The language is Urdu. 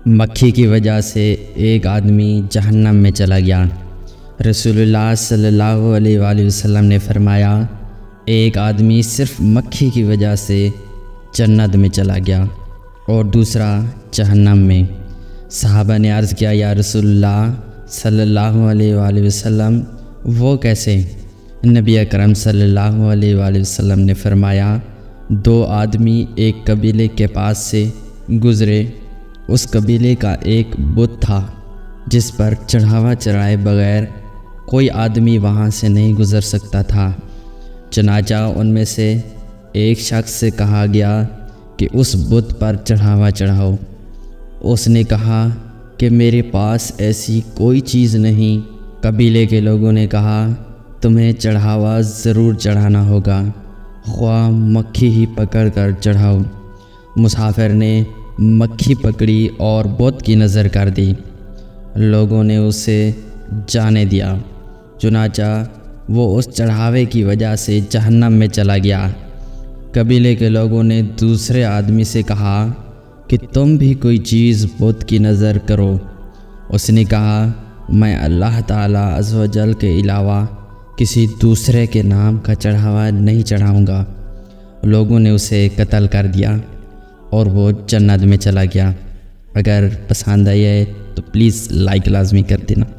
مکھی کی وجہ سے ایک آدمی جہنم میں چلا گیا۔ رسول اللہ صلی اللہ علیہ وآلہ وسلم نے فرمایا، ایک آدمی صرف مکھی کی وجہ سے جنت میں چلا گیا اور دوسرا جہنم میں۔ صحابہ نے عرض کیا، یا رسول اللہ صلی اللہ علیہ وآلہ وسلم وہ کیسے؟ نبی اکرم صلی اللہ علیہ وآلہ وسلم نے فرمایا، دو آدمی ایک قبیلے کے پاس سے گزرے۔ اس قبیلے کا ایک بت تھا جس پر چڑھاوا چڑھائے بغیر کوئی آدمی وہاں سے نہیں گزر سکتا تھا۔ چنانچہ ان میں سے ایک شخص سے کہا گیا کہ اس بت پر چڑھاوا چڑھاؤ۔ اس نے کہا کہ میرے پاس ایسی کوئی چیز نہیں۔ قبیلے کے لوگوں نے کہا، تمہیں چڑھاوا ضرور چڑھانا ہوگا، خواہ مکھی ہی پکڑ کر چڑھاؤ۔ مسافر نے مکھی پکڑی اور بت کی نظر کر دی۔ لوگوں نے اسے جانے دیا، چنانچہ وہ اس چڑھاوے کی وجہ سے جہنم میں چلا گیا۔ قبیلے کے لوگوں نے دوسرے آدمی سے کہا کہ تم بھی کوئی چیز بت کی نظر کرو۔ اس نے کہا، میں اللہ تعالیٰ عز و جل کے علاوہ کسی دوسرے کے نام کا چڑھاوا نہیں چڑھاؤں گا۔ لوگوں نے اسے قتل کر دیا اور وہ جنت میں چلا گیا۔ اگر پسند آئی ہے تو پلیز لائک لازمی کر دینا۔